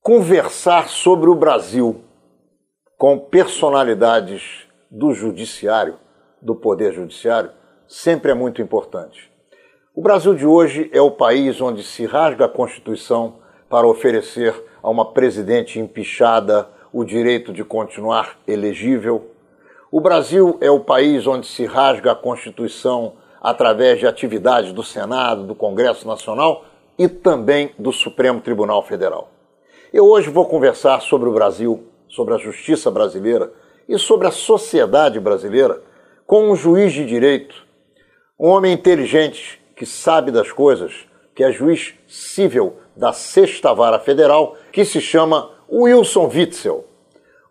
Conversar sobre o Brasil com personalidades do judiciário, do poder judiciário, sempre é muito importante. O Brasil de hoje é o país onde se rasga a Constituição para oferecer a uma presidente empichada o direito de continuar elegível. O Brasil é o país onde se rasga a Constituição através de atividades do Senado, do Congresso Nacional e também do Supremo Tribunal Federal. Eu hoje vou conversar sobre o Brasil, sobre a justiça brasileira e sobre a sociedade brasileira com um juiz de direito, um homem inteligente que sabe das coisas, que é juiz cível da 6ª Vara Federal, que se chama Wilson Witzel.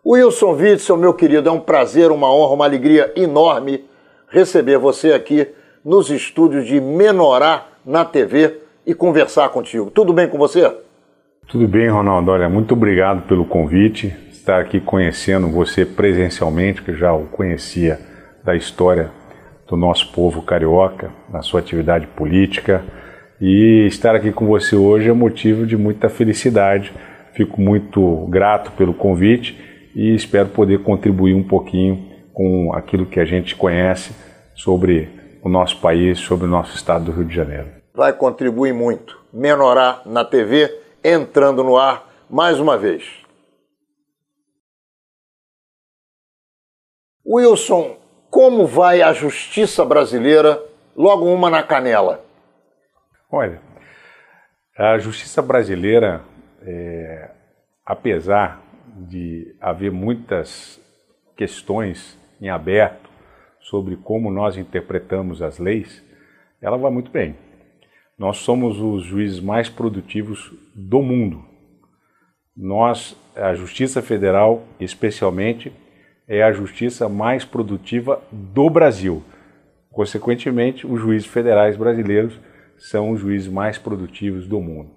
Wilson Witzel, meu querido, é um prazer, uma honra, uma alegria enorme receber você aqui nos estúdios de Menorá na TV e conversar contigo. Tudo bem com você? Tudo bem, Ronaldo. Olha, muito obrigado pelo convite, estar aqui conhecendo você presencialmente, que eu já o conhecia da história do nosso povo carioca, na sua atividade política, e estar aqui com você hoje é motivo de muita felicidade. Fico muito grato pelo convite e espero poder contribuir um pouquinho com aquilo que a gente conhece sobre o nosso país, sobre o nosso estado do Rio de Janeiro. Vai contribuir muito. Menorá na TV, entrando no ar mais uma vez. Wilson, como vai a justiça brasileira, logo uma na canela? Olha, a justiça brasileira, apesar de haver muitas questões em aberto sobre como nós interpretamos as leis, ela vai muito bem. Nós somos os juízes mais produtivos do mundo. A Justiça Federal, especialmente, é a justiça mais produtiva do Brasil. Consequentemente, os juízes federais brasileiros são os juízes mais produtivos do mundo.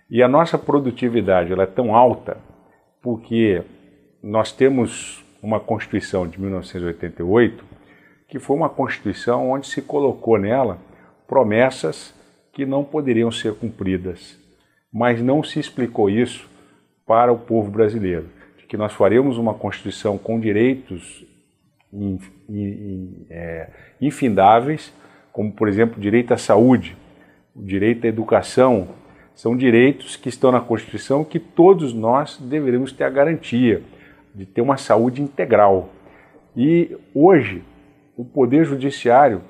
E a nossa produtividade ela é tão alta porque nós temos uma Constituição de 1988 que foi uma Constituição onde se colocou nela promessas que não poderiam ser cumpridas, mas não se explicou isso para o povo brasileiro, de que nós faremos uma Constituição com direitos infindáveis, como, por exemplo, o direito à saúde, o direito à educação, são direitos que estão na Constituição que todos nós deveríamos ter a garantia de ter uma saúde integral. E hoje, o Poder Judiciário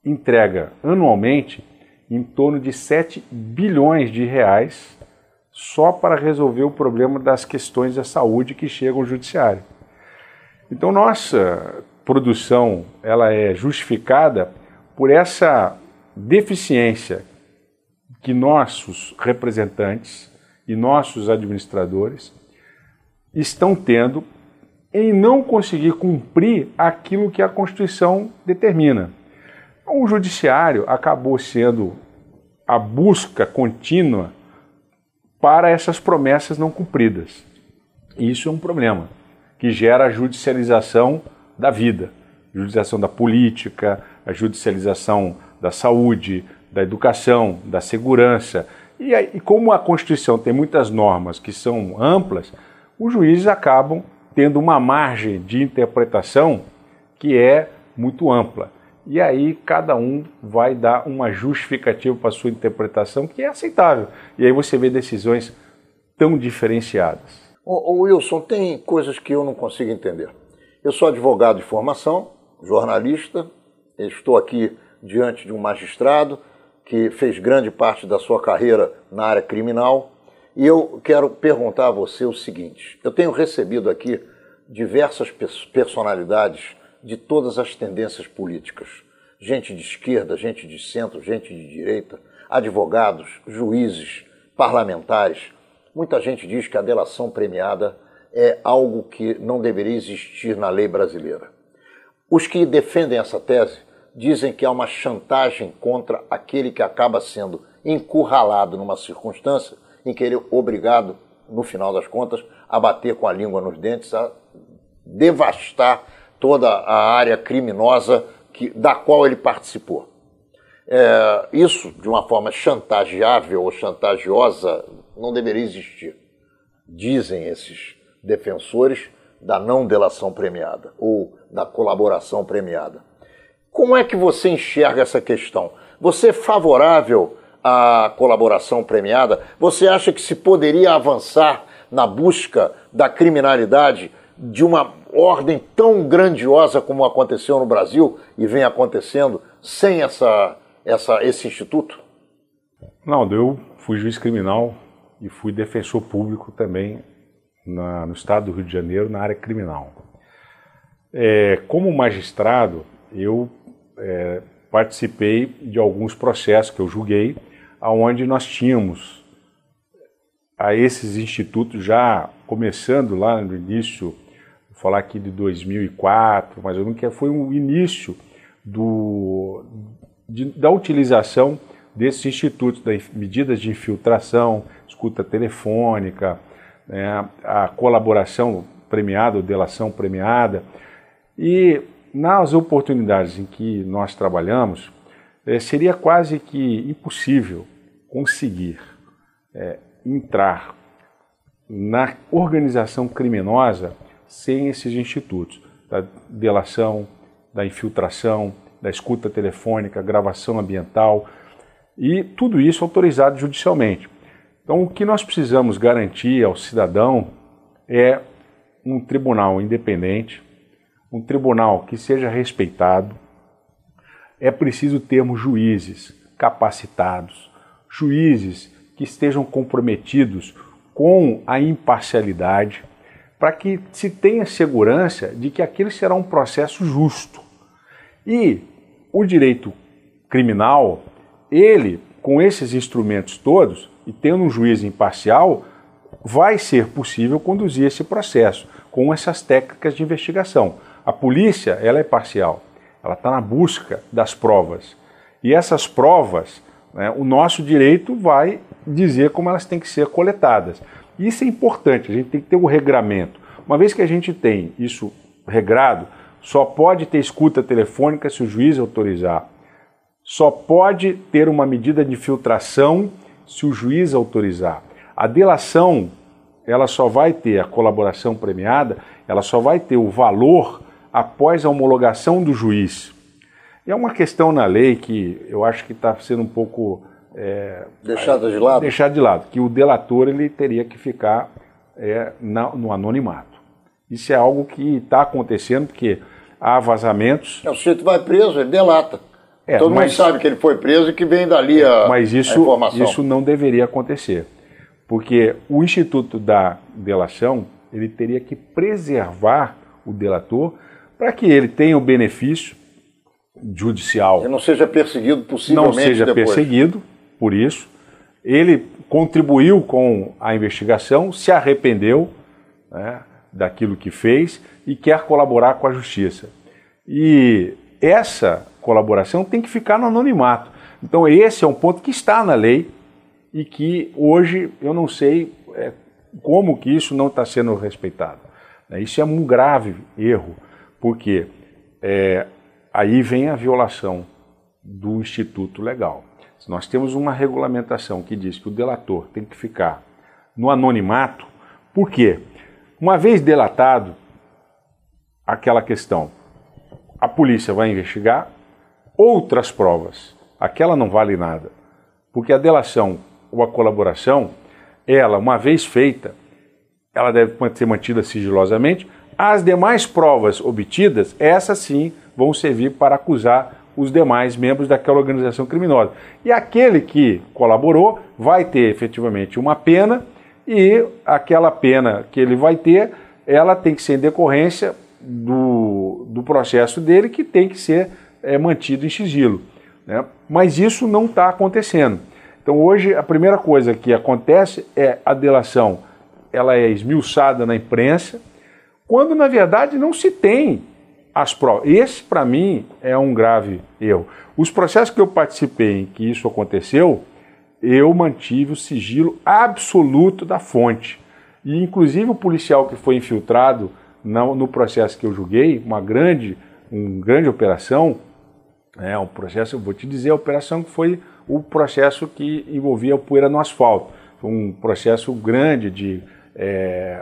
entrega anualmente em torno de 7 bilhões de reais só para resolver o problema das questões da saúde que chegam ao Judiciário. Então, nossa produção ela é justificada por essa deficiência que nossos representantes e nossos administradores estão tendo em não conseguir cumprir aquilo que a Constituição determina. O Judiciário acabou sendo a busca contínua para essas promessas não cumpridas. E isso é um problema que gera a judicialização da vida, a judicialização da política, a judicialização da saúde, da educação, da segurança. E como a Constituição tem muitas normas que são amplas, os juízes acabam tendo uma margem de interpretação que é muito ampla. E aí cada um vai dar uma justificativa para a sua interpretação que é aceitável. E aí você vê decisões tão diferenciadas. Wilson, tem coisas que eu não consigo entender. Eu sou advogado de formação, jornalista, estou aqui diante de um magistrado que fez grande parte da sua carreira na área criminal. E eu quero perguntar a você o seguinte: eu tenho recebido aqui diversas personalidades de todas as tendências políticas. Gente de esquerda, gente de centro, gente de direita, advogados, juízes, parlamentares. Muita gente diz que a delação premiada é algo que não deveria existir na lei brasileira. Os que defendem essa tese dizem que há uma chantagem contra aquele que acaba sendo encurralado numa circunstância em que ele é obrigado, no final das contas, a bater com a língua nos dentes, a devastar toda a área criminosa da qual ele participou. isso, de uma forma chantageável ou chantagiosa, não deveria existir. Dizem esses defensores da não delação premiada ou da colaboração premiada. Como é que você enxerga essa questão? Você é favorável à colaboração premiada? Você acha que se poderia avançar na busca da criminalidade de uma ordem tão grandiosa como aconteceu no Brasil e vem acontecendo sem esse instituto? Não, eu fui juiz criminal e fui defensor público também no estado do Rio de Janeiro, na área criminal. Como magistrado, eu participei de alguns processos que eu julguei, onde nós tínhamos a esses institutos já começando lá no início, vou falar aqui de 2004, mais ou menos, que foi o início da utilização desses institutos, das medidas de infiltração, escuta telefônica, a colaboração premiada ou delação premiada. E nas oportunidades em que nós trabalhamos, seria quase que impossível conseguir entrar na organização criminosa sem esses institutos, da delação, da infiltração, da escuta telefônica, gravação ambiental, e tudo isso autorizado judicialmente. Então, o que nós precisamos garantir ao cidadão é um tribunal independente, um tribunal que seja respeitado. É preciso termos juízes capacitados, juízes que estejam comprometidos com a imparcialidade, para que se tenha segurança de que aquele será um processo justo. E o direito criminal, ele, com esses instrumentos todos, e tendo um juiz imparcial, vai ser possível conduzir esse processo com essas técnicas de investigação. A polícia, ela é parcial, ela está na busca das provas. E essas provas, o nosso direito vai dizer como elas têm que ser coletadas. Isso é importante, a gente tem que ter um regramento. Uma vez que a gente tem isso regrado, só pode ter escuta telefônica se o juiz autorizar. Só pode ter uma medida de filtração se o juiz autorizar. A delação, ela só vai ter a colaboração premiada, ela só vai ter o valor após a homologação do juiz. E é uma questão na lei que eu acho que está sendo um pouco deixada de lado? Deixado de lado, que o delator ele teria que ficar no anonimato. Isso é algo que está acontecendo porque há vazamentos. O sujeito vai preso, ele delata. Todo mundo sabe que ele foi preso e que vem dali a informação. Mas isso não deveria acontecer, porque o Instituto da Delação ele teria que preservar o delator para que ele tenha o benefício judicial. E não seja perseguido possivelmente não seja depois. Perseguido por isso. Ele contribuiu com a investigação, se arrependeu daquilo que fez e quer colaborar com a justiça. E essa colaboração tem que ficar no anonimato. Então esse é um ponto que está na lei e que hoje eu não sei como que isso não está sendo respeitado. Isso é um grave erro, porque aí vem a violação do instituto legal. Se nós temos uma regulamentação que diz que o delator tem que ficar no anonimato, por quê? Uma vez delatado aquela questão, a polícia vai investigar outras provas. Aquela não vale nada, porque a delação ou a colaboração, ela, uma vez feita, ela deve ser mantida sigilosamente. As demais provas obtidas, essas sim vão servir para acusar os demais membros daquela organização criminosa. E aquele que colaborou vai ter efetivamente uma pena, e aquela pena que ele vai ter, ela tem que ser em decorrência do processo dele, que tem que ser mantido em sigilo. Mas isso não está acontecendo. Então hoje a primeira coisa que acontece é a delação, ela é esmiuçada na imprensa, quando na verdade não se tem as provas. Esse para mim é um grave erro. Os processos que eu participei em que isso aconteceu, eu mantive o sigilo absoluto da fonte. E inclusive o policial que foi infiltrado no processo que eu julguei, uma grande operação, Um processo, eu vou te dizer, a operação que foi o processo que envolvia a poeira no asfalto. Foi um processo grande de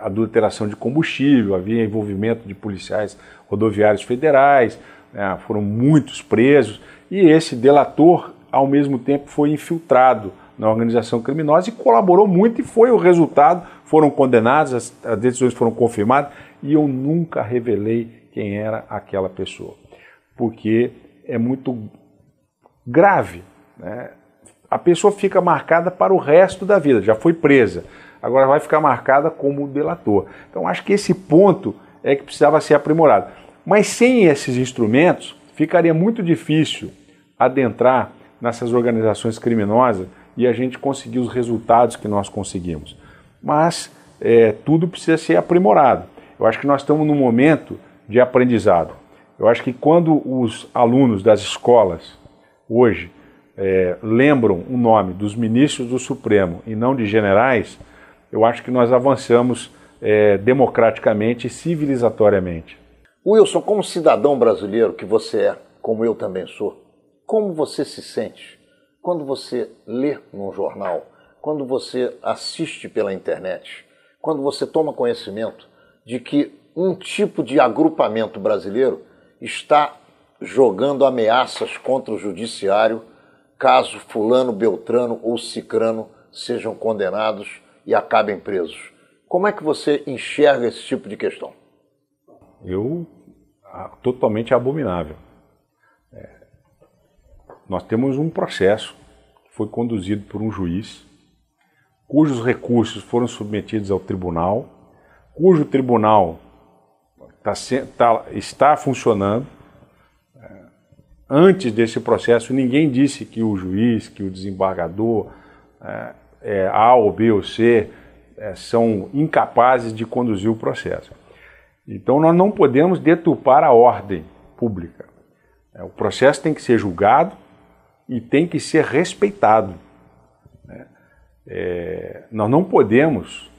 adulteração de combustível, havia envolvimento de policiais rodoviários federais, foram muitos presos, e esse delator, ao mesmo tempo, foi infiltrado na organização criminosa e colaborou muito, e foi o resultado, foram condenados, as decisões foram confirmadas, e eu nunca revelei quem era aquela pessoa, porque é muito grave, né? A pessoa fica marcada para o resto da vida, já foi presa, agora vai ficar marcada como delator. Então acho que esse ponto é que precisava ser aprimorado. Mas sem esses instrumentos, ficaria muito difícil adentrar nessas organizações criminosas e a gente conseguir os resultados que nós conseguimos. Mas tudo precisa ser aprimorado. Eu acho que nós estamos num momento de aprendizado. Eu acho que quando os alunos das escolas hoje lembram o nome dos ministros do Supremo e não de generais, eu acho que nós avançamos democraticamente e civilizatoriamente. Wilson, como cidadão brasileiro que você é, como eu também sou, como você se sente quando você lê num jornal, quando você assiste pela internet, quando você toma conhecimento de que um tipo de agrupamento brasileiro está jogando ameaças contra o judiciário caso fulano, beltrano ou cicrano sejam condenados e acabem presos? Como é que você enxerga esse tipo de questão? Totalmente abominável. Nós temos um processo que foi conduzido por um juiz, cujos recursos foram submetidos ao tribunal, cujo tribunal está funcionando. Antes desse processo, ninguém disse que o juiz, que o desembargador, A ou B ou C, são incapazes de conduzir o processo. Então nós não podemos deturpar a ordem pública. O processo tem que ser julgado e tem que ser respeitado. Nós não podemos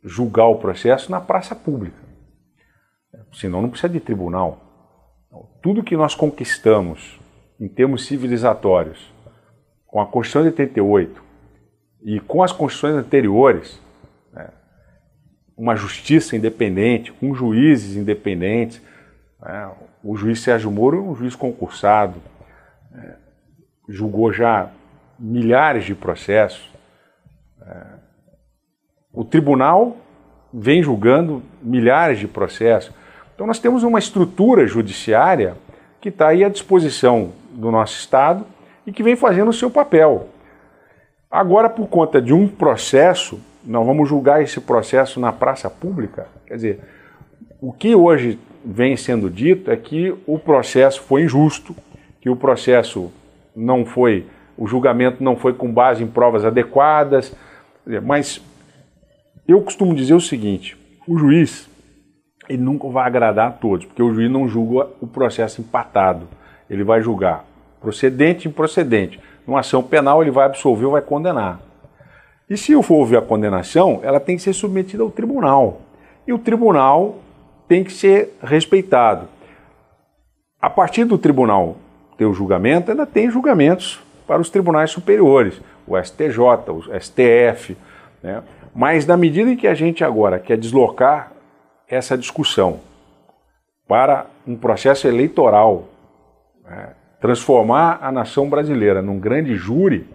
julgar o processo na praça pública, senão não precisa de tribunal. Tudo que nós conquistamos em termos civilizatórios com a Constituição de 88 e com as constituições anteriores, uma justiça independente, com juízes independentes, o juiz Sérgio Moro é um juiz concursado, julgou já milhares de processos. O tribunal vem julgando milhares de processos. Então nós temos uma estrutura judiciária que está aí à disposição do nosso Estado e que vem fazendo o seu papel. Agora, por conta de um processo, nós vamos julgar esse processo na praça pública? Quer dizer, o que hoje vem sendo dito é que o processo foi injusto, que o processo não foi, o julgamento não foi com base em provas adequadas, mas eu costumo dizer o seguinte: o juiz, ele nunca vai agradar a todos, porque o juiz não julga o processo empatado, ele vai julgar procedente e improcedente. Numa ação penal ele vai absolver ou vai condenar. E se for ouvir a condenação, ela tem que ser submetida ao tribunal. E o tribunal tem que ser respeitado. A partir do tribunal ter o julgamento, ainda tem julgamentos para os tribunais superiores, o STJ, o STF, né? Mas na medida em que a gente agora quer deslocar essa discussão para um processo eleitoral, transformar a nação brasileira num grande júri,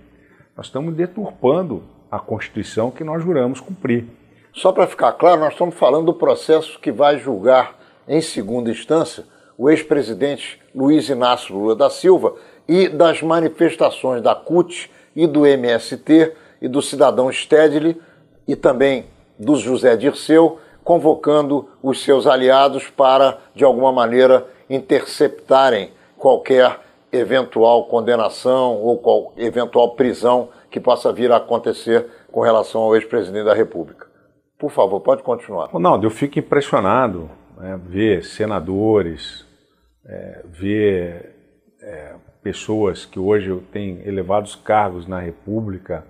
nós estamos deturpando a Constituição que nós juramos cumprir. Só para ficar claro, nós estamos falando do processo que vai julgar em segunda instância o ex-presidente Luiz Inácio Lula da Silva e das manifestações da CUT e do MST e do cidadão Stedley e também do José Dirceu, convocando os seus aliados para, de alguma maneira, interceptarem qualquer eventual condenação ou eventual prisão que possa vir a acontecer com relação ao ex-presidente da República. Por favor, pode continuar. Ronaldo, eu fico impressionado, ver senadores, ver pessoas que hoje têm elevados cargos na República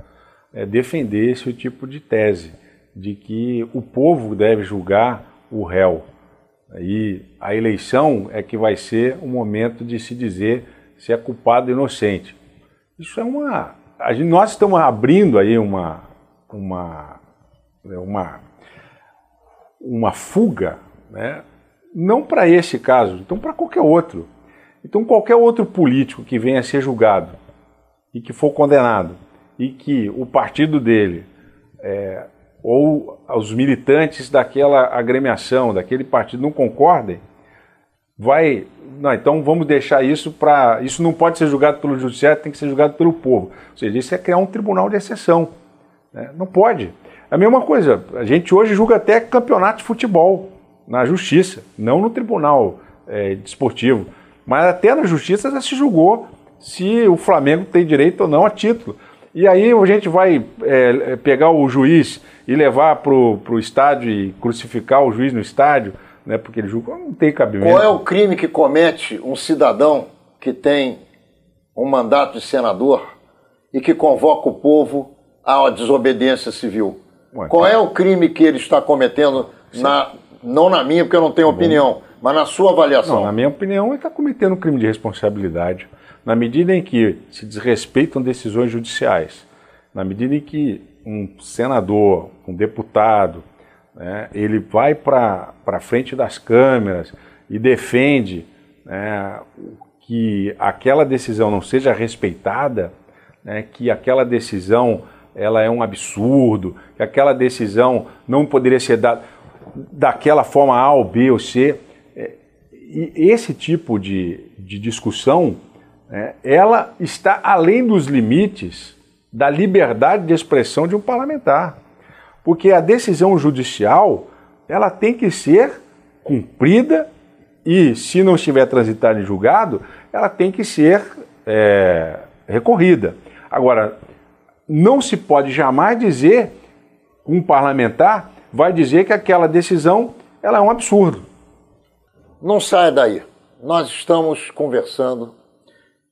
defender esse tipo de tese, de que o povo deve julgar o réu. E a eleição é que vai ser o momento de se dizer se é culpado ou inocente. Isso é nós estamos abrindo aí uma fuga, né? Não para esse caso, então para qualquer outro. Então qualquer outro político que venha a ser julgado e que for condenado e que o partido dele ou os militantes daquela agremiação, daquele partido não concordem, então vamos deixar isso isso não pode ser julgado pelo judiciário, tem que ser julgado pelo povo. Ou seja, isso é criar um tribunal de exceção, né? Não pode. A mesma coisa, a gente hoje julga até campeonato de futebol na justiça, não no tribunal desportivo, mas até na justiça já se julgou se o Flamengo tem direito ou não a título. E aí a gente vai pegar o juiz e levar para o estádio e crucificar o juiz no estádio, né, porque ele julga, não tem cabimento. Qual é o crime que comete um cidadão que tem um mandato de senador e que convoca o povo à desobediência civil? Qual é o crime que ele está cometendo, não na minha, porque eu não tenho opinião, mas na sua avaliação? Não, na minha opinião, ele está cometendo um crime de responsabilidade. Na medida em que se desrespeitam decisões judiciais, na medida em que um senador, um deputado, né, ele vai para frente das câmeras e defende, né, que aquela decisão não seja respeitada, né, que aquela decisão ela é um absurdo, que aquela decisão não poderia ser dada daquela forma A ou B ou C. E esse tipo de discussão, ela está além dos limites da liberdade de expressão de um parlamentar. Porque a decisão judicial, ela tem que ser cumprida e, se não estiver transitada em julgado, ela tem que ser recorrida. Agora, não se pode jamais dizer, um parlamentar vai dizer que aquela decisão ela é um absurdo. Não saia daí. Nós estamos conversando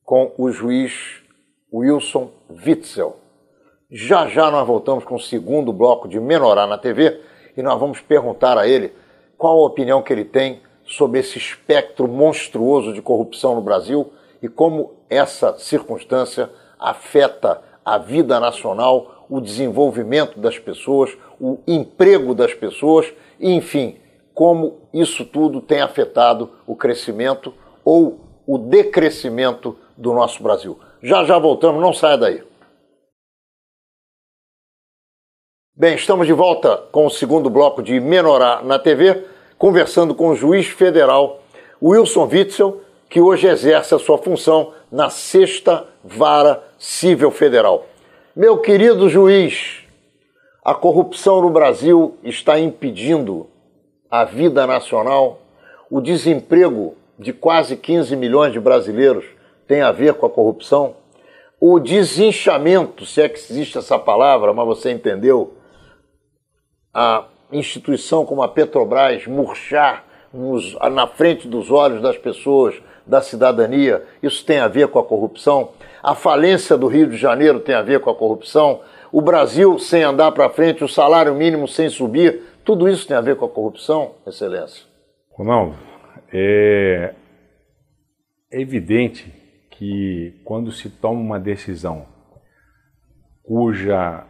com o juiz Wilson Witzel. Já nós voltamos com o segundo bloco de Menorá na TV e nós vamos perguntar a ele qual a opinião que ele tem sobre esse espectro monstruoso de corrupção no Brasil e como essa circunstância afeta a vida nacional, o desenvolvimento das pessoas, o emprego das pessoas e, enfim, como isso tudo tem afetado o crescimento ou o decrescimento do nosso Brasil. Já voltamos, não saia daí. Bem, estamos de volta com o segundo bloco de Menorá na TV, conversando com o juiz federal Wilson Witzel, que hoje exerce a sua função na 6ª Vara Civil Federal. Meu querido juiz, a corrupção no Brasil está impedindo a vida nacional. O desemprego de quase 15 milhões de brasileiros tem a ver com a corrupção. O desinchaamento, se é que existe essa palavra, mas você entendeu, a instituição como a Petrobras murchar na frente dos olhos das pessoas, da cidadania, isso tem a ver com a corrupção. A falência do Rio de Janeiro tem a ver com a corrupção. O Brasil sem andar para frente, o salário mínimo sem subir, tudo isso tem a ver com a corrupção, Excelência? Ronaldo, é evidente que quando se toma uma decisão cuja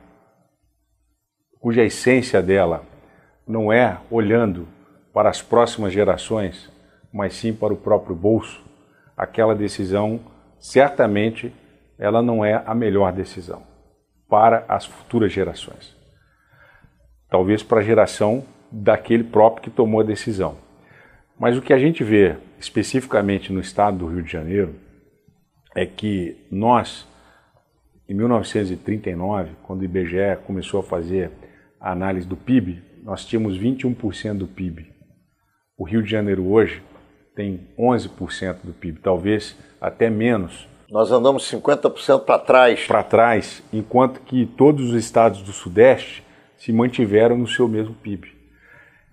essência dela não é olhando para as próximas gerações, mas sim para o próprio bolso, aquela decisão, certamente, ela não é a melhor decisão para as futuras gerações. Talvez para a geração daquele próprio que tomou a decisão. Mas o que a gente vê, especificamente no estado do Rio de Janeiro, é que nós, em 1939, quando o IBGE começou a fazer a análise do PIB, nós tínhamos 21% do PIB. O Rio de Janeiro hoje tem 11% do PIB, talvez até menos. Nós andamos 50% para trás. Para trás, enquanto que todos os estados do Sudeste se mantiveram no seu mesmo PIB.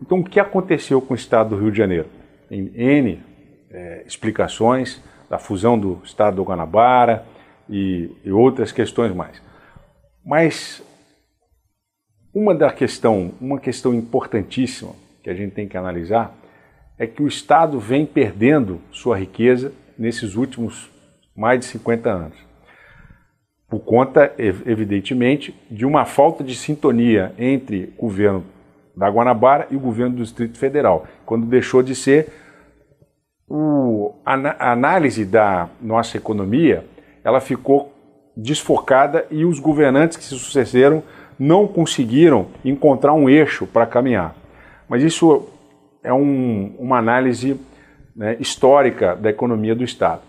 Então, o que aconteceu com o estado do Rio de Janeiro? Em N explicações da fusão do estado do Guanabara e outras questões mais. Mas uma questão importantíssima que a gente tem que analisar é que o Estado vem perdendo sua riqueza nesses últimos mais de 50 anos. Por conta, evidentemente, de uma falta de sintonia entre o governo da Guanabara e o governo do Distrito Federal, quando deixou de ser a análise da nossa economia, ela ficou desfocada e os governantes que se sucederam não conseguiram encontrar um eixo para caminhar. Mas isso é uma análise, né, histórica da economia do Estado.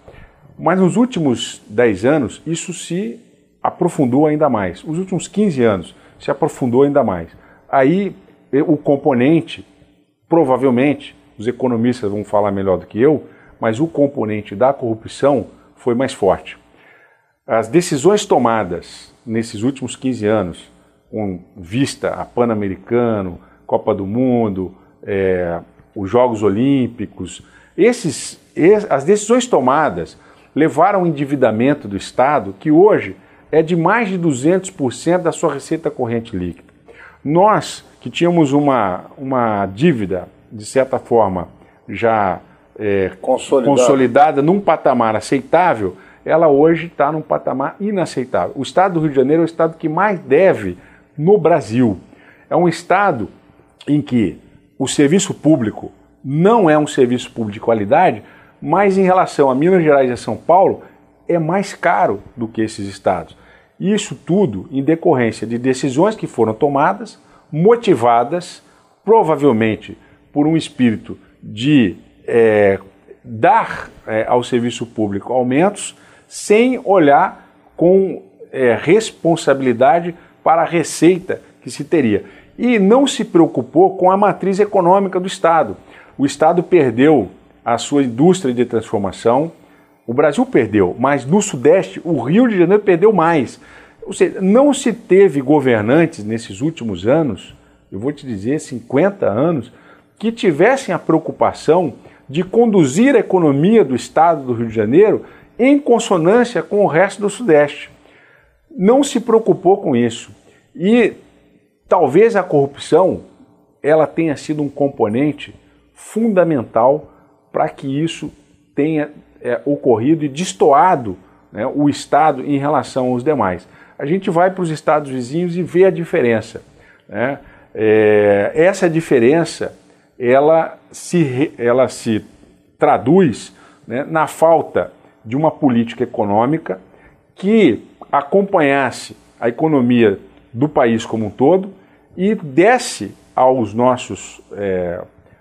Mas nos últimos 10 anos, isso se aprofundou ainda mais. Os últimos 15 anos se aprofundou ainda mais. Aí o componente, provavelmente, os economistas vão falar melhor do que eu, mas o componente da corrupção foi mais forte. As decisões tomadas nesses últimos 15 anos, com vista a Pan-Americano, Copa do Mundo, os Jogos Olímpicos, as decisões tomadas levaram ao endividamento do Estado, que hoje é de mais de 200% da sua receita corrente líquida. Nós, que tínhamos uma dívida, de certa forma, já consolidada num patamar aceitável, ela hoje está num patamar inaceitável. O Estado do Rio de Janeiro é o Estado que mais deve no Brasil. É um Estado em que o serviço público não é um serviço público de qualidade, mas em relação a Minas Gerais e a São Paulo, é mais caro do que esses estados. Isso tudo em decorrência de decisões que foram tomadas, motivadas, provavelmente, por um espírito de dar ao serviço público aumentos, sem olhar com responsabilidade para a receita que se teria. E não se preocupou com a matriz econômica do Estado. O Estado perdeu a sua indústria de transformação, o Brasil perdeu, mas no Sudeste o Rio de Janeiro perdeu mais. Ou seja, não se teve governantes nesses últimos anos, eu vou te dizer 50 anos, que tivessem a preocupação de conduzir a economia do Estado do Rio de Janeiro em consonância com o resto do Sudeste. Não se preocupou com isso. E talvez a corrupção ela tenha sido um componente fundamental para que isso tenha ocorrido e destoado, né, o Estado em relação aos demais. A gente vai para os estados vizinhos e vê a diferença, né? Essa diferença ela se traduz, né, na falta de uma política econômica que acompanhasse a economia do país como um todo e desse aos nossos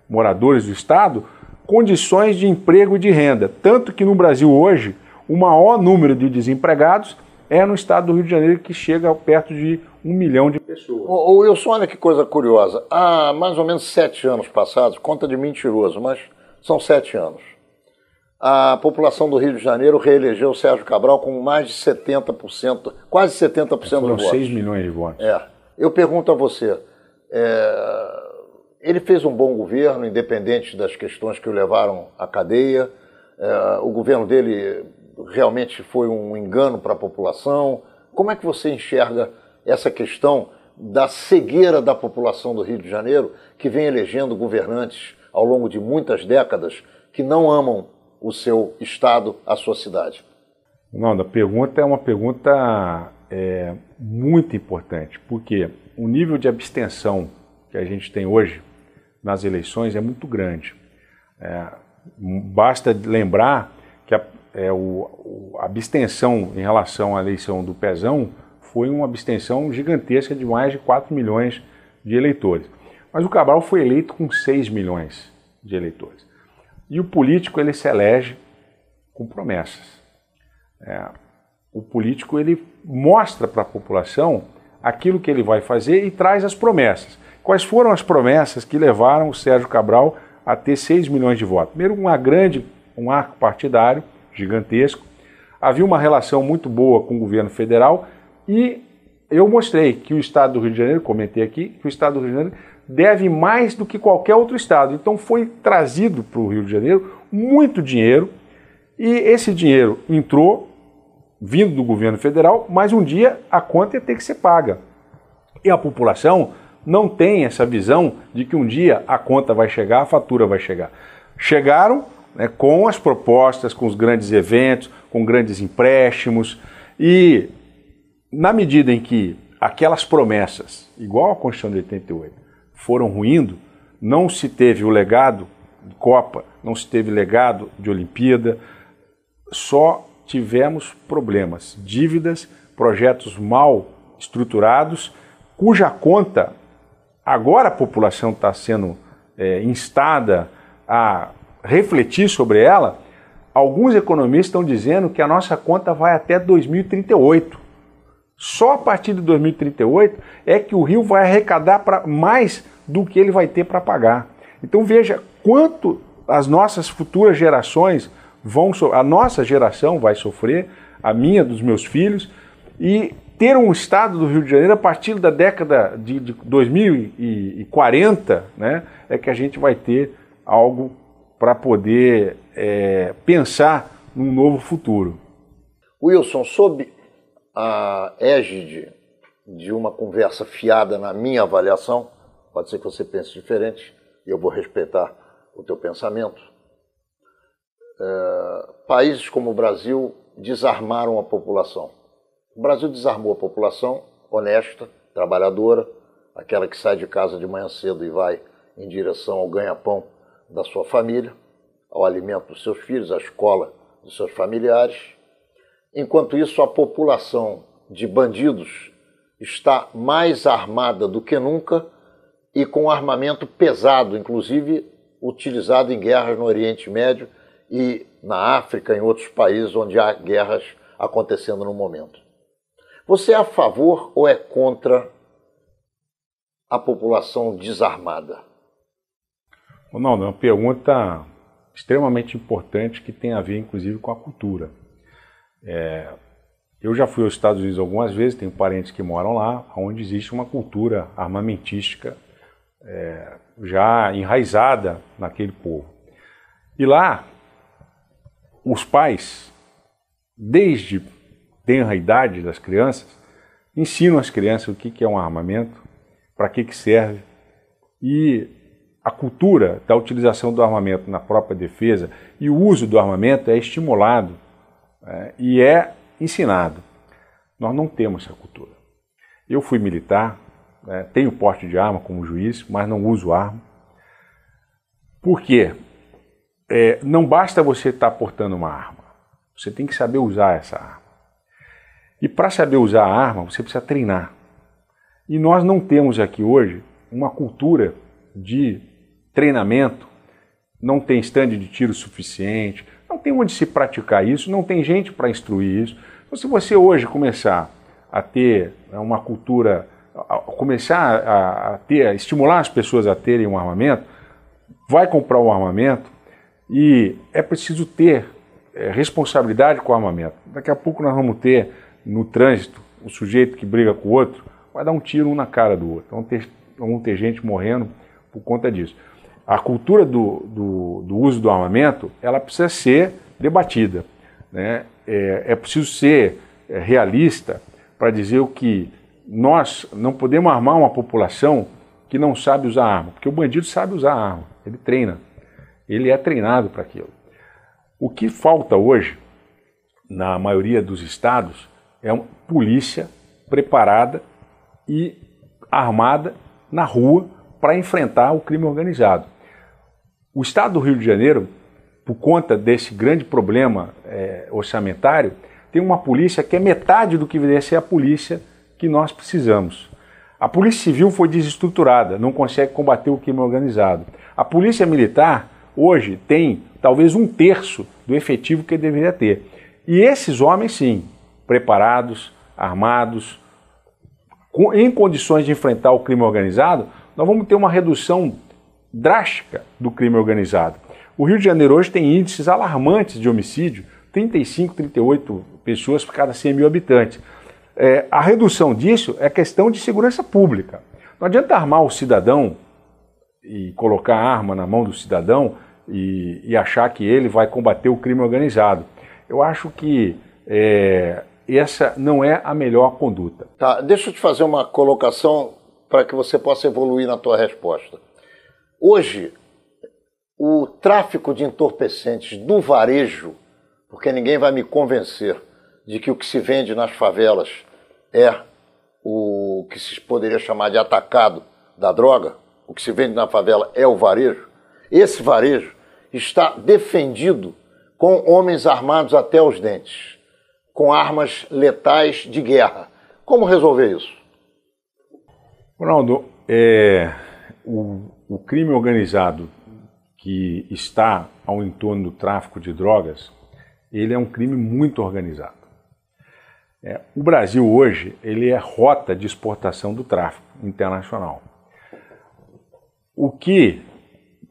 moradores do Estado condições de emprego e de renda. Tanto que no Brasil hoje, o maior número de desempregados é no Estado do Rio de Janeiro, que chega perto de 1 milhão de pessoas. Wilson, olha que coisa curiosa. Há mais ou menos 7 anos passados, conta de mentiroso, mas são 7 anos, a população do Rio de Janeiro reelegeu o Sérgio Cabral com mais de 70%, quase 70% dos votos. 6 milhões de votos. Eu pergunto a você, ele fez um bom governo, independente das questões que o levaram à cadeia? O governo dele realmente foi um engano para a população? Como é que você enxerga essa questão da cegueira da população do Rio de Janeiro, que vem elegendo governantes ao longo de muitas décadas que não amam o seu estado, a sua cidade? Não, a pergunta é uma pergunta muito importante, porque o nível de abstenção que a gente tem hoje nas eleições é muito grande. Basta lembrar que a abstenção em relação à eleição do Pezão foi uma abstenção gigantesca de mais de 4 milhões de eleitores. Mas o Cabral foi eleito com 6 milhões de eleitores. E o político ele se elege com promessas. O político ele mostra para a população aquilo que ele vai fazer e traz as promessas. Quais foram as promessas que levaram o Sérgio Cabral a ter 6 milhões de votos? Primeiro, um arco partidário gigantesco. Havia uma relação muito boa com o governo federal e eu mostrei que o Estado do Rio de Janeiro, comentei aqui, que o Estado do Rio de Janeiro deve mais do que qualquer outro estado. Então foi trazido para o Rio de Janeiro muito dinheiro e esse dinheiro entrou vindo do governo federal, mas um dia a conta ia ter que ser paga. E a população não tem essa visão de que um dia a conta vai chegar, a fatura vai chegar. Chegaram, né, com as propostas, com os grandes eventos, com grandes empréstimos, e na medida em que aquelas promessas, igual a Constituição de 88, foram ruindo, não se teve o legado de Copa, não se teve legado de Olimpíada, só tivemos problemas, dívidas, projetos mal estruturados, cuja conta agora a população está sendo instada a refletir sobre ela. Alguns economistas estão dizendo que a nossa conta vai até 2038. Só a partir de 2038 é que o Rio vai arrecadar mais do que ele vai ter para pagar. Então veja quanto as nossas futuras gerações a nossa geração vai sofrer, a minha, dos meus filhos, e ter um estado do Rio de Janeiro a partir da década de 2040, né, é que a gente vai ter algo para poder pensar num novo futuro. Wilson, sob a égide de uma conversa fiada na minha avaliação, pode ser que você pense diferente, e eu vou respeitar o teu pensamento, países como o Brasil desarmaram a população. O Brasil desarmou a população honesta, trabalhadora, aquela que sai de casa de manhã cedo e vai em direção ao ganha-pão da sua família, ao alimento dos seus filhos, à escola dos seus familiares. Enquanto isso, a população de bandidos está mais armada do que nunca e com armamento pesado, inclusive utilizado em guerras no Oriente Médio e na África, em outros países onde há guerras acontecendo no momento. Você é a favor ou é contra a população desarmada? Ronaldo, é uma pergunta extremamente importante que tem a ver, inclusive, com a cultura. Eu já fui aos Estados Unidos algumas vezes, tenho parentes que moram lá, onde existe uma cultura armamentística já enraizada naquele povo. E lá, os pais, desde tenra idade das crianças, ensinam as crianças o que é um armamento, para que serve, e a cultura da utilização do armamento na própria defesa e o uso do armamento é estimulado e é ensinado. Nós não temos essa cultura. Eu fui militar, tenho porte de arma como juiz, mas não uso arma. Por quê? Não basta você estar portando uma arma, você tem que saber usar essa arma. E para saber usar a arma, você precisa treinar. E nós não temos aqui hoje uma cultura de treinamento, não tem estande de tiro suficiente, não tem onde se praticar isso, não tem gente para instruir isso. Então, se você hoje começar a ter uma cultura, começar a estimular as pessoas a terem um armamento, vai comprar um armamento e é preciso ter responsabilidade com o armamento. Daqui a pouco nós vamos ter no trânsito o sujeito que briga com o outro, vai dar um tiro um na cara do outro. Vão ter gente morrendo por conta disso. A cultura do uso do armamento, ela precisa ser debatida, né? É preciso ser realista para dizer o que nós não podemos armar uma população que não sabe usar arma, porque o bandido sabe usar arma, ele treina, ele é treinado para aquilo. O que falta hoje, na maioria dos estados, é uma polícia preparada e armada na rua para enfrentar o crime organizado. O estado do Rio de Janeiro, por conta desse grande problema orçamentário, tem uma polícia que é metade do que deveria ser a polícia que nós precisamos. A polícia civil foi desestruturada, não consegue combater o crime organizado. A polícia militar hoje tem talvez 1/3 do efetivo que deveria ter. E esses homens, sim, preparados, armados, em condições de enfrentar o crime organizado, nós vamos ter uma redução drástica do crime organizado. O Rio de Janeiro hoje tem índices alarmantes de homicídio, 35, 38 pessoas por cada 100 mil habitantes. A redução disso é questão de segurança pública. Não adianta armar o cidadão e colocar a arma na mão do cidadão e achar que ele vai combater o crime organizado. Eu acho que essa não é a melhor conduta. Tá, deixa eu te fazer uma colocação para que você possa evoluir na tua resposta. Hoje, o tráfico de entorpecentes do varejo, porque ninguém vai me convencer de que o que se vende nas favelas é o que se poderia chamar de atacado da droga, o que se vende na favela é o varejo. Esse varejo está defendido com homens armados até os dentes, com armas letais de guerra. Como resolver isso? Ronaldo, o crime organizado que está ao entorno do tráfico de drogas, ele é um crime muito organizado. O Brasil hoje, ele é rota de exportação do tráfico internacional. O que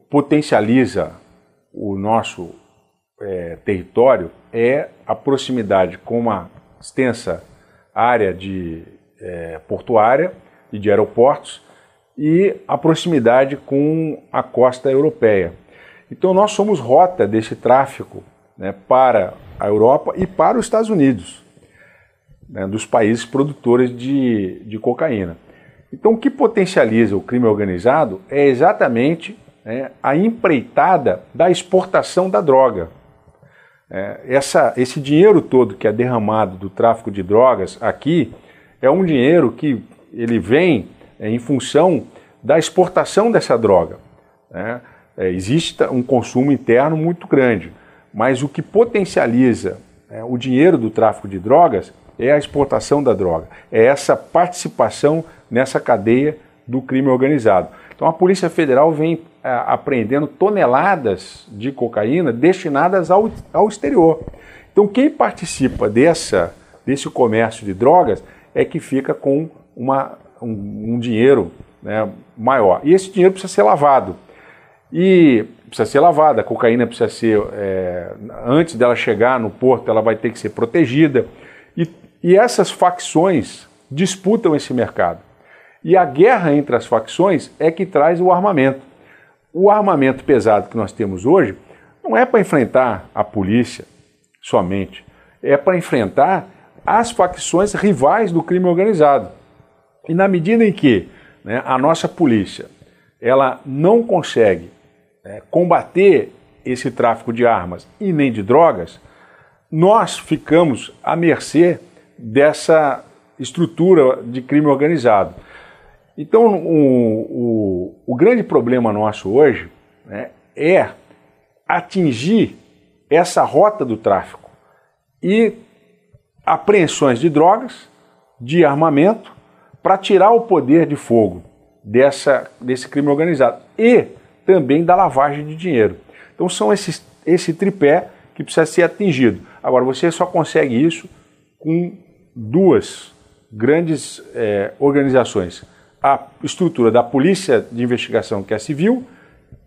potencializa o nosso território é a proximidade com uma extensa área portuária e de aeroportos e a proximidade com a costa europeia. Então nós somos rota desse tráfico, né, para a Europa e para os Estados Unidos, né, dos países produtores de cocaína. Então o que potencializa o crime organizado é exatamente, né, a empreitada da exportação da droga. Esse dinheiro todo que é derramado do tráfico de drogas aqui é um dinheiro que ele vem em função da exportação dessa droga, né? Existe um consumo interno muito grande, mas o que potencializa o dinheiro do tráfico de drogas é a exportação da droga, é essa participação nessa cadeia do crime organizado. Então a Polícia Federal vem apreendendo toneladas de cocaína destinadas ao exterior. Então quem participa desse comércio de drogas é que fica com um dinheiro, né, maior. E esse dinheiro precisa ser lavado. E precisa ser lavada, a cocaína precisa ser, antes dela chegar no porto, ela vai ter que ser protegida. E essas facções disputam esse mercado. E a guerra entre as facções é que traz o armamento. O armamento pesado que nós temos hoje não é para enfrentar a polícia somente, é para enfrentar as facções rivais do crime organizado. E na medida em que, né, a nossa polícia ela não consegue combater esse tráfico de armas e nem de drogas, nós ficamos à mercê dessa estrutura de crime organizado. Então, o grande problema nosso hoje, né, é atingir essa rota do tráfico e apreensões de drogas, de armamento, para tirar o poder de fogo desse crime organizado e também da lavagem de dinheiro. Então são esse tripé que precisa ser atingido. Agora, você só consegue isso com duas grandes organizações. A estrutura da Polícia de Investigação, que é civil,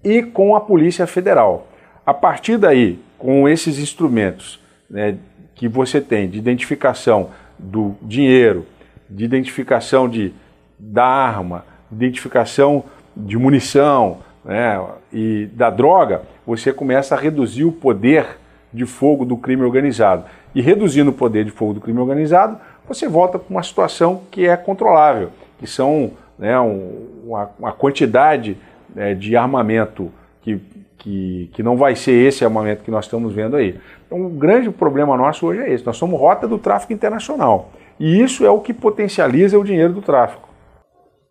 e com a Polícia Federal. A partir daí, com esses instrumentos, né, que você tem de identificação do dinheiro, de identificação da arma, identificação de munição, né, e da droga, você começa a reduzir o poder de fogo do crime organizado. E reduzindo o poder de fogo do crime organizado, você volta para uma situação que é controlável, que são, né, uma quantidade, né, de armamento que não vai ser esse armamento que nós estamos vendo aí. Então, o grande problema nosso hoje é esse. Nós somos rota do tráfico internacional. E isso é o que potencializa o dinheiro do tráfico.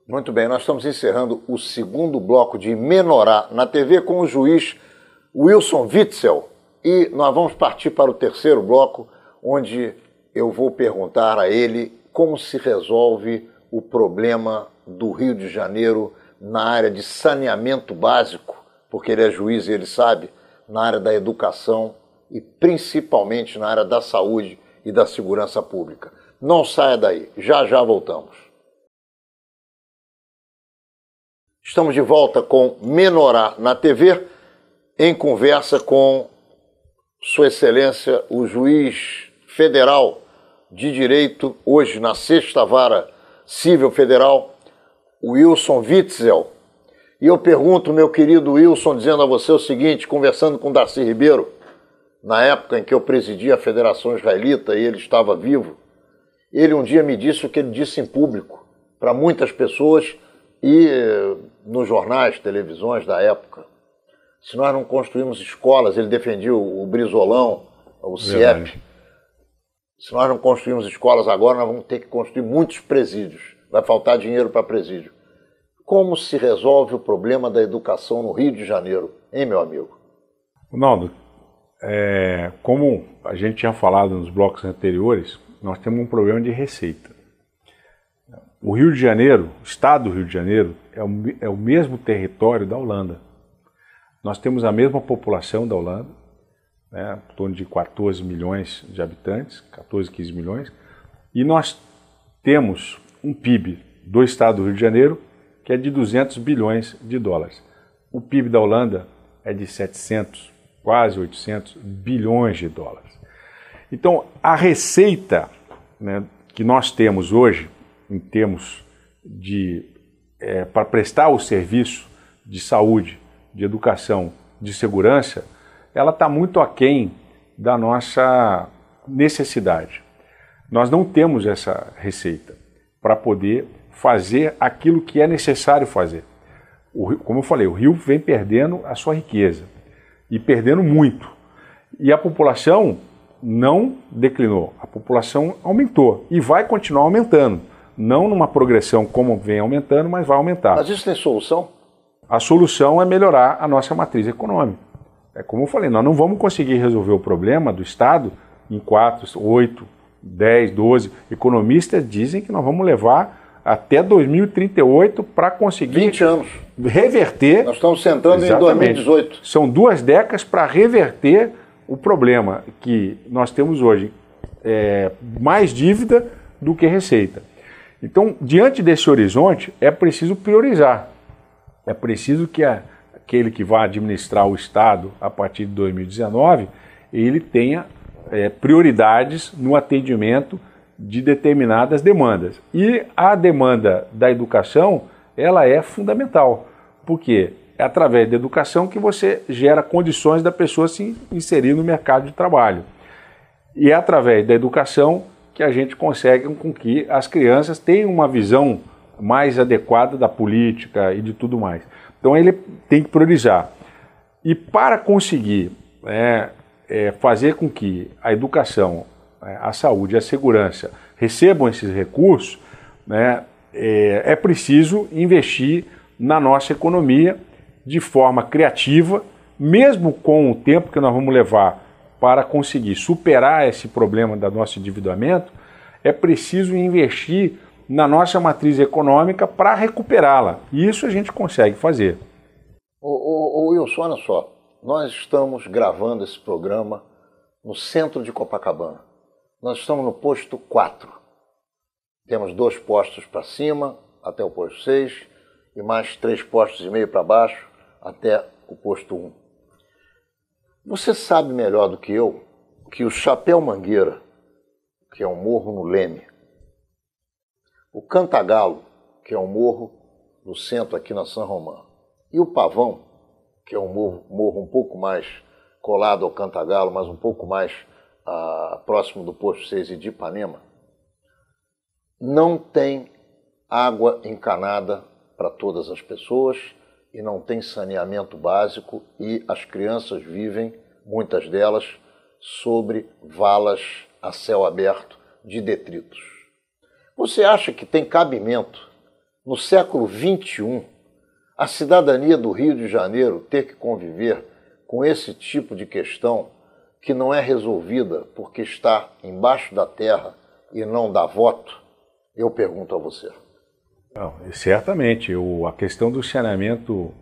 Muito bem, nós estamos encerrando o segundo bloco de Menorá na TV com o juiz Wilson Witzel. E nós vamos partir para o terceiro bloco, onde eu vou perguntar a ele como se resolve o problema do Rio de Janeiro na área de saneamento básico, porque ele é juiz e ele sabe, na área da educação e principalmente na área da saúde e da segurança pública. Não saia daí, já voltamos. Estamos de volta com Menorá na TV, em conversa com Sua Excelência, o juiz federal de direito, hoje na 6ª Vara Civil Federal, Wilson Witzel. E eu pergunto, meu querido Wilson, dizendo a você o seguinte, conversando com Darcy Ribeiro, na época em que eu presidia a Federação Israelita e ele estava vivo, ele um dia me disse o que ele disse em público para muitas pessoas e nos jornais, televisões da época. se nós não construímos escolas, ele defendia o Brizolão, o CIEP, se nós não construímos escolas agora, nós vamos ter que construir muitos presídios, vai faltar dinheiro para presídio. Como se resolve o problema da educação no Rio de Janeiro, hein, meu amigo? Ronaldo, como a gente tinha falado nos blocos anteriores, nós temos um problema de receita. O Rio de Janeiro, o estado do Rio de Janeiro, é o mesmo território da Holanda. Nós temos a mesma população da Holanda, né, em torno de 14 milhões de habitantes, 14, 15 milhões, e nós temos um PIB do estado do Rio de Janeiro que é de 200 bilhões de dólares. O PIB da Holanda é de 700, quase 800 bilhões de dólares. Então, a receita, né, que nós temos hoje, em termos de para prestar o serviço de saúde, de educação, de segurança, ela está muito aquém da nossa necessidade. Nós não temos essa receita para poder fazer aquilo que é necessário fazer. Como eu falei, o Rio vem perdendo a sua riqueza, e perdendo muito. E a população não declinou, a população aumentou e vai continuar aumentando. Não numa progressão como vem aumentando, mas vai aumentar. Mas isso tem solução? A solução é melhorar a nossa matriz econômica. É como eu falei, nós não vamos conseguir resolver o problema do Estado em 4, 8, 10, 12. Economistas dizem que nós vamos levar até 2038 para conseguir 20 anos. Reverter. Nós estamos sentando em 2018. São 2 décadas para reverter o problema que nós temos hoje. Mais dívida do que receita. Então, diante desse horizonte, é preciso priorizar. É preciso que aquele que vai administrar o Estado a partir de 2019, ele tenha prioridades no atendimento de determinadas demandas. E a demanda da educação, ela é fundamental, porque é através da educação que você gera condições da pessoa se inserir no mercado de trabalho. E é através da educação que a gente consegue com que as crianças tenham uma visão mais adequada da política e de tudo mais. Então ele tem que priorizar. E para conseguir fazer com que a educação, a saúde e a segurança recebam esses recursos, é preciso investir na nossa economia de forma criativa, mesmo com o tempo que nós vamos levar para conseguir superar esse problema do nosso endividamento, é preciso investir na nossa matriz econômica para recuperá-la. E isso a gente consegue fazer. Ô Wilson, olha só, nós estamos gravando esse programa no centro de Copacabana. Nós estamos no posto 4. Temos 2 postos para cima, até o posto 6, e mais 3 postos e meio para baixo, até o posto 1. Você sabe melhor do que eu que o Chapéu Mangueira, que é um morro no Leme, o Cantagalo, que é um morro no centro aqui na São Romão, e o Pavão, que é um morro um pouco mais colado ao Cantagalo, mas um pouco mais próximo do posto 6 e de Ipanema, não tem água encanada para todas as pessoas e não tem saneamento básico, e as crianças vivem, muitas delas, sobre valas a céu aberto de detritos. Você acha que tem cabimento, no século XXI, a cidadania do Rio de Janeiro ter que conviver com esse tipo de questão que não é resolvida porque está embaixo da terra e não dá voto? Eu pergunto a você. Não, certamente, a questão do saneamento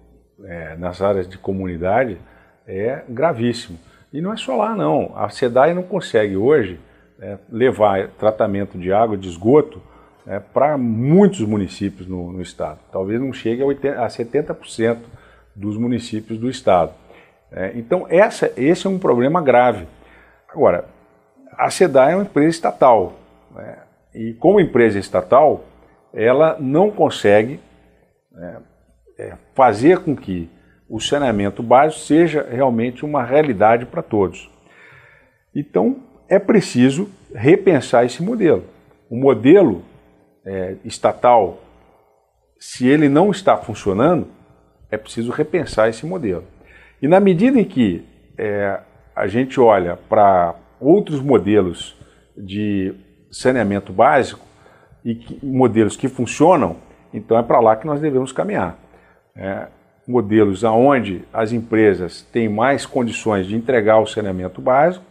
nas áreas de comunidade é gravíssimo. E não é só lá, não. A SEDAI não consegue hoje levar tratamento de água, de esgoto, para muitos municípios no estado. Talvez não chegue a 70% dos municípios do estado. Então, esse é um problema grave. Agora, a SEDAI é uma empresa estatal, e como empresa estatal, ela não consegue fazer com que o saneamento básico seja realmente uma realidade para todos. Então, é preciso repensar esse modelo. O modelo estatal, se ele não está funcionando, é preciso repensar esse modelo. E na medida em que a gente olha para outros modelos de saneamento básico e modelos que funcionam, então é para lá que nós devemos caminhar. Modelos onde as empresas têm mais condições de entregar o saneamento básico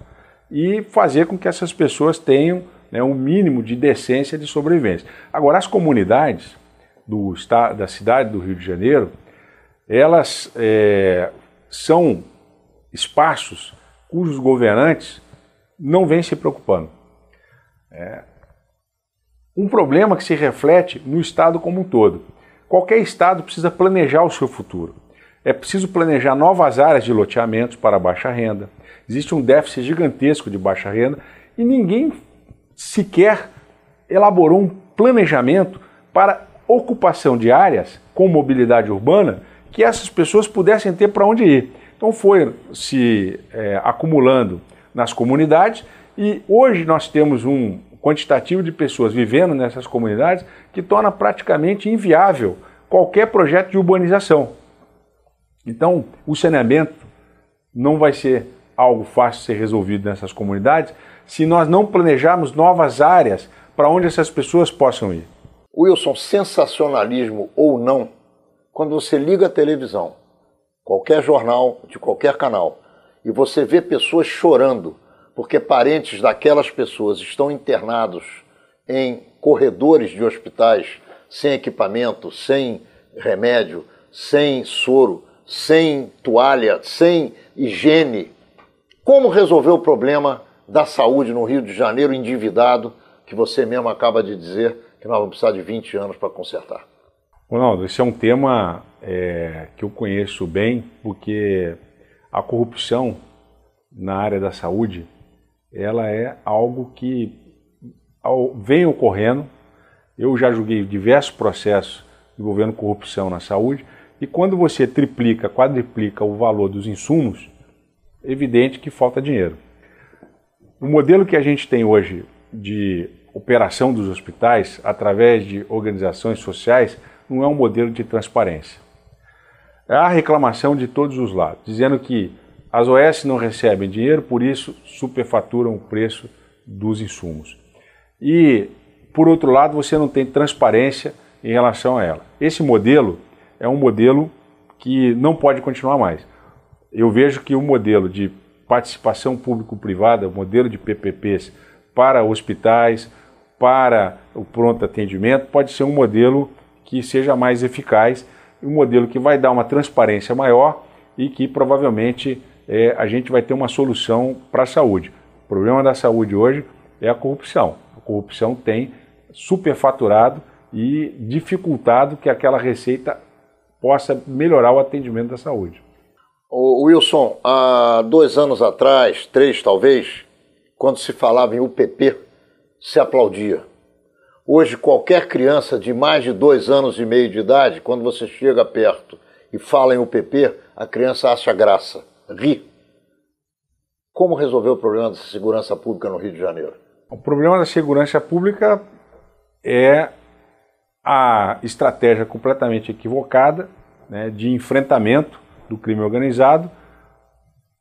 e fazer com que essas pessoas tenham um mínimo de decência de sobrevivência. Agora, as comunidades da cidade do Rio de Janeiro, elas são espaços cujos governantes não vêm se preocupando. Um problema que se reflete no Estado como um todo. Qualquer Estado precisa planejar o seu futuro. É preciso planejar novas áreas de loteamentos para baixa renda. Existe um déficit gigantesco de baixa renda e ninguém sequer elaborou um planejamento para ocupação de áreas com mobilidade urbana que essas pessoas pudessem ter para onde ir. Então foi se acumulando nas comunidades e hoje nós temos um quantitativo de pessoas vivendo nessas comunidades que torna praticamente inviável qualquer projeto de urbanização. Então, o saneamento não vai ser algo fácil de ser resolvido nessas comunidades se nós não planejarmos novas áreas para onde essas pessoas possam ir. Wilson, sensacionalismo ou não, quando você liga a televisão, qualquer jornal, de qualquer canal, e você vê pessoas chorando porque parentes daquelas pessoas estão internados em corredores de hospitais sem equipamento, sem remédio, sem soro, sem toalha, sem higiene. Como resolver o problema da saúde no Rio de Janeiro endividado, que você mesmo acaba de dizer que nós vamos precisar de 20 anos para consertar? Ronaldo, esse é um tema que eu conheço bem, porque a corrupção na área da saúde, ela é algo que vem ocorrendo. Eu já julguei diversos processos envolvendo corrupção na saúde, e quando você triplica, quadriplica o valor dos insumos, é evidente que falta dinheiro. O modelo que a gente tem hoje de operação dos hospitais, através de organizações sociais, não é um modelo de transparência. Há reclamação de todos os lados, dizendo que as OS não recebem dinheiro, por isso superfaturam o preço dos insumos. E, por outro lado, você não tem transparência em relação a ela. Esse modelo é um modelo que não pode continuar mais. Eu vejo que o modelo de participação público-privada, o modelo de PPPs para hospitais, para o pronto atendimento, pode ser um modelo que seja mais eficaz, um modelo que vai dar uma transparência maior e que provavelmente a gente vai ter uma solução para a saúde. O problema da saúde hoje é a corrupção. A corrupção tem superfaturado e dificultado que aquela receita possa melhorar o atendimento da saúde. Wilson, há 2 anos atrás, 3 talvez, quando se falava em UPP, se aplaudia. Hoje, qualquer criança de mais de 2 anos e meio de idade, quando você chega perto e fala em UPP, a criança acha graça, ri. Como resolver o problema da segurança pública no Rio de Janeiro? O problema da segurança pública é a estratégia completamente equivocada, né, de enfrentamento do crime organizado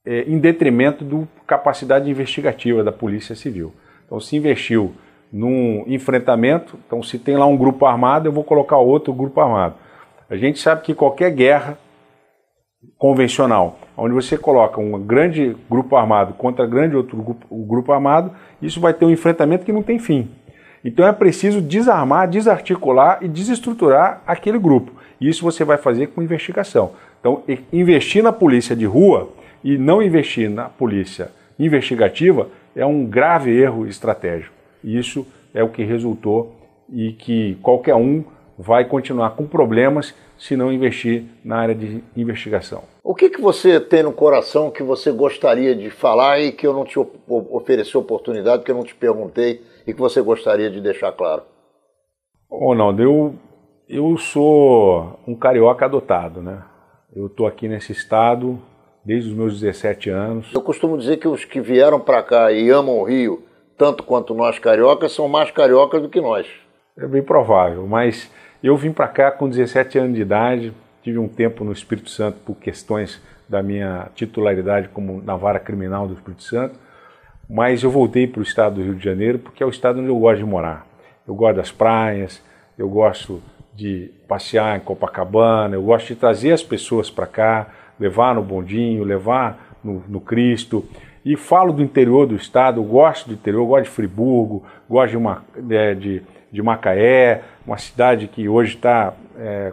em detrimento da capacidade investigativa da Polícia Civil. Então se investiu num enfrentamento, então se tem lá um grupo armado, eu vou colocar outro grupo armado. A gente sabe que qualquer guerra convencional, onde você coloca um grande grupo armado contra grande outro grupo armado, isso vai ter um enfrentamento que não tem fim. Então é preciso desarmar, desarticular e desestruturar aquele grupo. E isso você vai fazer com investigação. Então, investir na polícia de rua e não investir na polícia investigativa é um grave erro estratégico. E isso é o que resultou e que qualquer um vai continuar com problemas se não investir na área de investigação. O que você tem no coração que você gostaria de falar e que eu não te ofereci oportunidade, que eu não te perguntei e que você gostaria de deixar claro? Ronaldo, eu sou um carioca adotado, né? Eu estou aqui nesse estado desde os meus 17 anos. Eu costumo dizer que os que vieram para cá e amam o Rio, tanto quanto nós cariocas, são mais cariocas do que nós. É bem provável, mas eu vim para cá com 17 anos de idade, tive um tempo no Espírito Santo por questões da minha titularidade como na vara criminal do Espírito Santo, mas eu voltei para o estado do Rio de Janeiro porque é o estado onde eu gosto de morar. Eu gosto das praias, eu gosto de passear em Copacabana, eu gosto de trazer as pessoas para cá, levar no bondinho, levar no Cristo. E falo do interior do estado, eu gosto do interior, eu gosto de Friburgo, gosto de Macaé, uma cidade que hoje está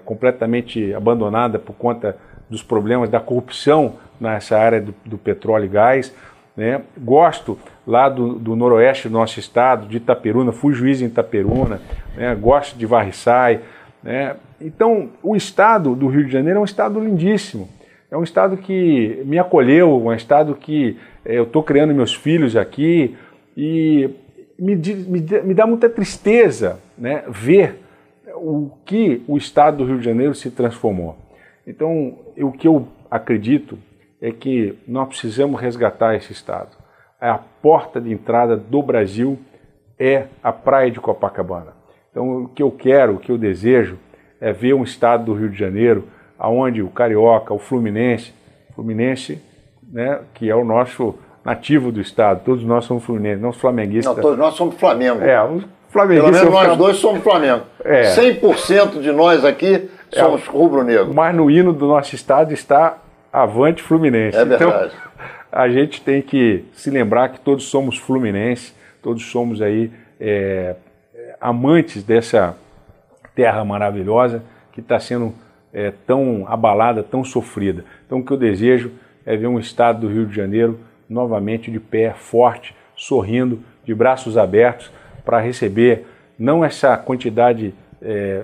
completamente abandonada por conta dos problemas da corrupção nessa área do petróleo e gás, né? Gosto lá do noroeste do nosso estado, de Itaperuna, fui juiz em Itaperuna, né? Gosto de Varriçai, né? Então, o estado do Rio de Janeiro é um estado lindíssimo, é um estado que me acolheu, um estado que eu estou criando meus filhos aqui e me dá muita tristeza, né, ver o que o estado do Rio de Janeiro se transformou. Então, o que eu acredito é que nós precisamos resgatar esse estado. A porta de entrada do Brasil é a praia de Copacabana. Então, o que eu quero, o que eu desejo é ver um estado do Rio de Janeiro onde o carioca, o fluminense, né, que é o nosso nativo do estado, todos nós somos fluminenses, não os flamenguistas. Não, todos nós somos Flamengo. Os flamenguistas. Pelo menos nós dois somos Flamengo. 100% de nós aqui somos rubro-negro. Mas no hino do nosso estado está Avante Fluminense. É verdade. Então, a gente tem que se lembrar que todos somos fluminenses, todos somos aí amantes dessa terra maravilhosa que está sendo tão abalada, tão sofrida. Então o que eu desejo é ver um estado do Rio de Janeiro novamente de pé, forte, sorrindo, de braços abertos para receber não essa quantidade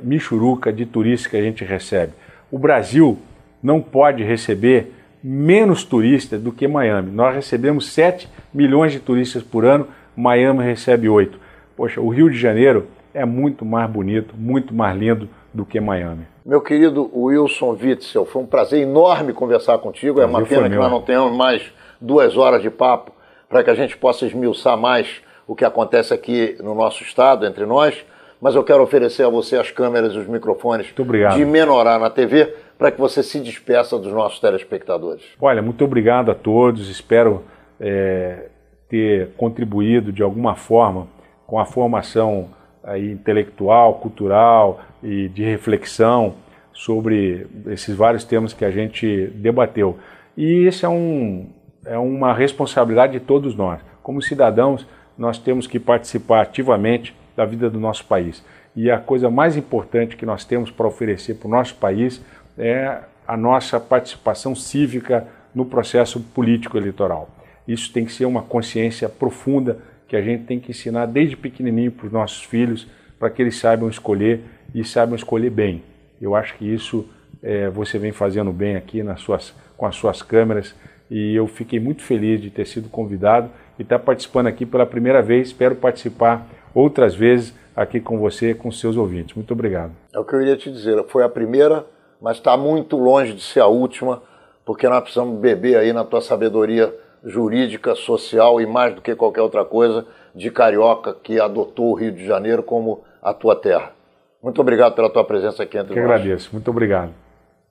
michuruca de turistas que a gente recebe. O Brasil não pode receber menos turistas do que Miami. Nós recebemos 7 milhões de turistas por ano, Miami recebe 8. Poxa, o Rio de Janeiro é muito mais bonito, muito mais lindo do que Miami. Meu querido Wilson Witzel, foi um prazer enorme conversar contigo. É uma pena que nós não tenhamos mais 2 horas de papo para que a gente possa esmiuçar mais o que acontece aqui no nosso estado, entre nós. Mas eu quero oferecer a você as câmeras e os microfones de Menorá na TV para que você se despeça dos nossos telespectadores. Olha, muito obrigado a todos. Espero ter contribuído de alguma forma com a formação aí, intelectual, cultural e de reflexão sobre esses vários temas que a gente debateu. E isso é uma responsabilidade de todos nós. Como cidadãos, nós temos que participar ativamente da vida do nosso país. E a coisa mais importante que nós temos para oferecer para o nosso país é a nossa participação cívica no processo político eleitoral. Isso tem que ser uma consciência profunda que a gente tem que ensinar desde pequenininho para os nossos filhos, para que eles saibam escolher e saibam escolher bem. Eu acho que isso você vem fazendo bem aqui com as suas câmeras e eu fiquei muito feliz de ter sido convidado e estar participando aqui pela primeira vez. Espero participar outras vezes aqui com você, com seus ouvintes. Muito obrigado. É o que eu iria te dizer, foi a primeira, mas está muito longe de ser a última, porque nós precisamos beber aí na tua sabedoria jurídica, social e mais do que qualquer outra coisa, de carioca que adotou o Rio de Janeiro como a tua terra. Muito obrigado pela tua presença aqui entre nós. Eu agradeço, muito obrigado.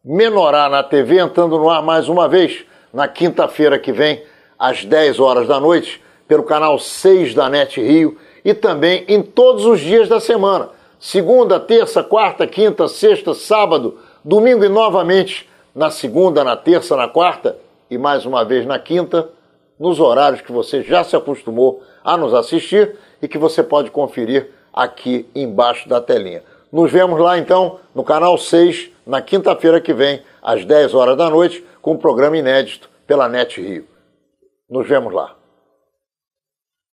Menorá na TV, entrando no ar mais uma vez, na quinta-feira que vem, às 10 horas da noite, pelo canal 6 da NET Rio e também em todos os dias da semana. Segunda, terça, quarta, quinta, sexta, sábado, domingo e novamente na segunda, na terça, na quarta e mais uma vez na quinta, nos horários que você já se acostumou a nos assistir e que você pode conferir aqui embaixo da telinha. Nos vemos lá então no canal 6 na quinta-feira que vem, às 10 horas da noite, com um programa inédito pela NET Rio. Nos vemos lá.